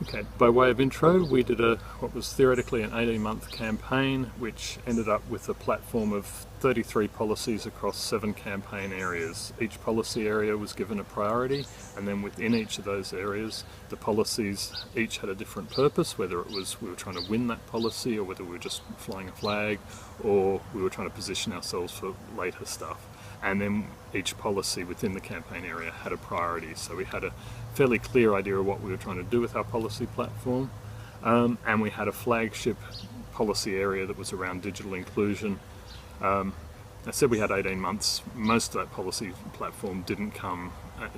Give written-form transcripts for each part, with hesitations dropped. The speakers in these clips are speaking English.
Okay, by way of intro, we did what was theoretically an 18-month campaign, which ended up with a platform of 33 policies across 7 campaign areas. Each policy area was given a priority, and then within each of those areas, the policies each had a different purpose, whether it was we were trying to win that policy, or whether we were just flying a flag, or we were trying to position ourselves for later stuff. And then each policy within the campaign area had a priority. So we had a fairly clear idea of what we were trying to do with our policy platform. And we had a flagship policy area that was around digital inclusion. I said we had 18 months. Most of that policy platform didn't come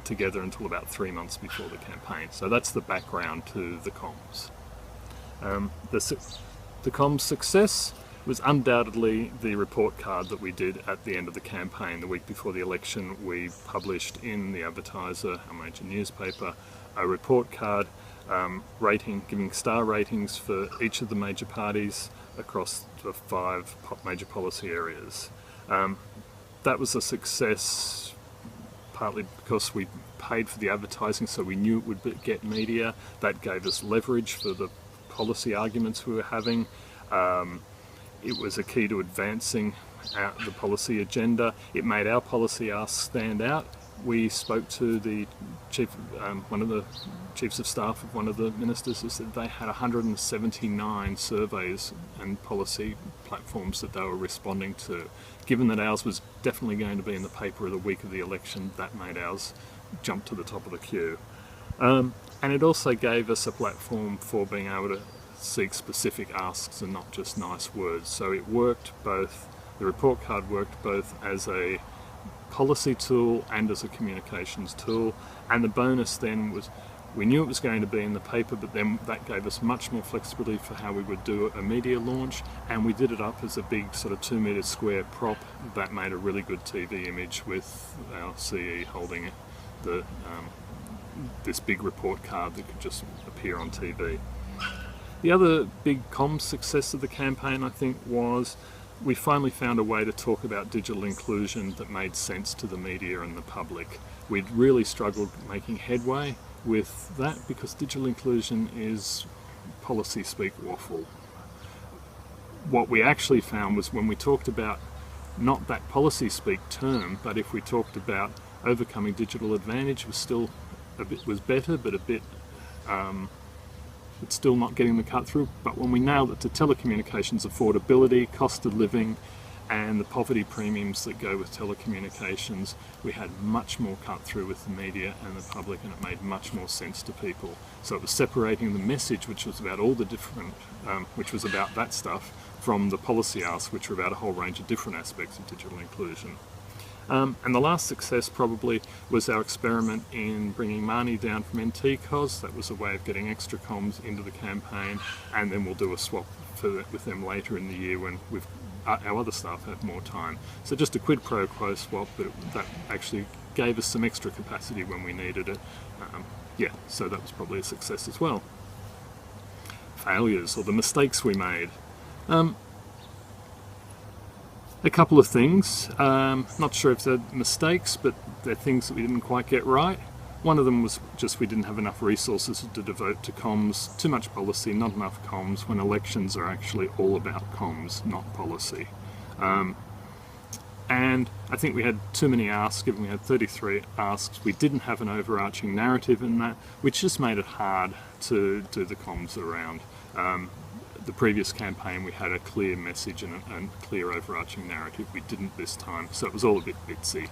together until about 3 months before the campaign. So that's the background to the comms. The comms success was undoubtedly the report card that we did at the end of the campaign. The week before the election, we published in the Advertiser, a major newspaper, a report card giving star ratings for each of the major parties across the 5 major policy areas. That was a success partly because we paid for the advertising, so we knew it would get media. That gave us leverage for the policy arguments we were having. It was a key to advancing the policy agenda. It made our policy asks stand out. We spoke to the one of the chiefs of staff of one of the ministers, who said they had 179 surveys and policy platforms that they were responding to. Given that ours was definitely going to be in the paper the week of the election, that made ours jump to the top of the queue. And it also gave us a platform for being able to seek specific asks and not just nice words. So it worked both, the report card worked both as a policy tool and as a communications tool. And the bonus then was, we knew it was going to be in the paper, but then that gave us much more flexibility for how we would do a media launch, and we did it up as a big sort of 2-metre square prop that made a really good TV image with our CE holding this big report card that could just appear on TV. The other big comms success of the campaign, I think, was we finally found a way to talk about digital inclusion that made sense to the media and the public. We'd really struggled making headway with that because digital inclusion is policy speak waffle. What we actually found was when we talked about not that policy speak term, but if we talked about overcoming digital advantage, was better, but a bit it's still not getting the cut through. But when we nailed it to telecommunications affordability, cost of living, and the poverty premiums that go with telecommunications, we had much more cut through with the media and the public, and it made much more sense to people. So it was separating the message, which was about all the different, which was about that stuff, from the policy asks, which were about a whole range of different aspects of digital inclusion. And the last success probably was our experiment in bringing Marnie down from SACOSS. That was a way of getting extra comms into the campaign, and then we'll do a swap with them later in the year when our other staff have more time. So just a quid pro quo swap, but that actually gave us some extra capacity when we needed it. So that was probably a success as well. Failures, or the mistakes we made. A couple of things, not sure if they're mistakes, but they're things that we didn't quite get right. One of them was just we didn't have enough resources to devote to comms, too much policy, not enough comms, when elections are actually all about comms, not policy. And I think we had too many asks, given we had 33 asks. We didn't have an overarching narrative in that, which just made it hard to do the comms around. The previous campaign we had a clear message and a clear overarching narrative. We didn't this time, so it was all a bit bitsy.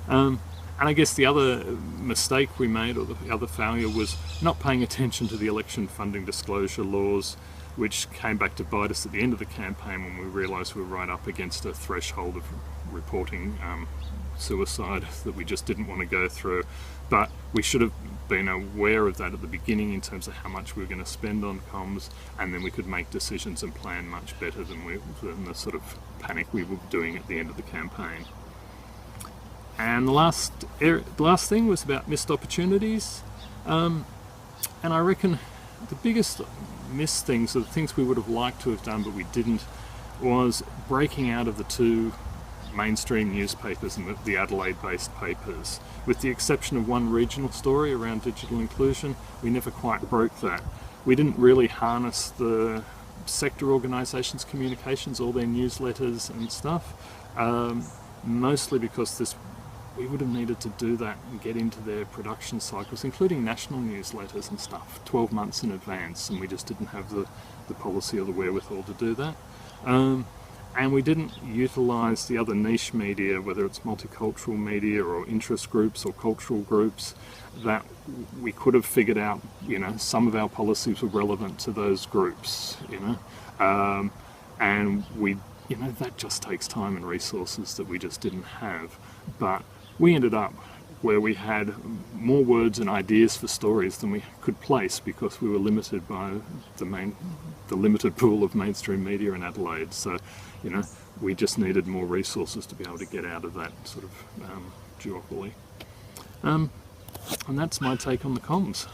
And I guess the other mistake we made, or the other failure, was not paying attention to the election funding disclosure laws, which came back to bite us at the end of the campaign when we realised we were right up against a threshold of reporting suicide that we just didn't want to go through. But we should have been aware of that at the beginning in terms of how much we were going to spend on comms, and then we could make decisions and plan much better than the sort of panic we were doing at the end of the campaign. And the last thing was about missed opportunities. And I reckon the biggest missed things, or the things we would have liked to have done but we didn't, was breaking out of the 2 mainstream newspapers and the Adelaide-based papers. With the exception of one regional story around digital inclusion, we never quite broke that. We didn't really harness the sector organisations' communications, all their newsletters and stuff, mostly because we would have needed to do that and get into their production cycles, including national newsletters and stuff, 12 months in advance, and we just didn't have the policy or the wherewithal to do that. And we didn't utilise the other niche media, whether it's multicultural media or interest groups or cultural groups, that we could have figured out, some of our policies were relevant to those groups, and we, that just takes time and resources that we just didn't have. But we ended up where we had more words and ideas for stories than we could place because we were limited by the limited pool of mainstream media in Adelaide. So, we just needed more resources to be able to get out of that sort of duopoly. And that's my take on the comms.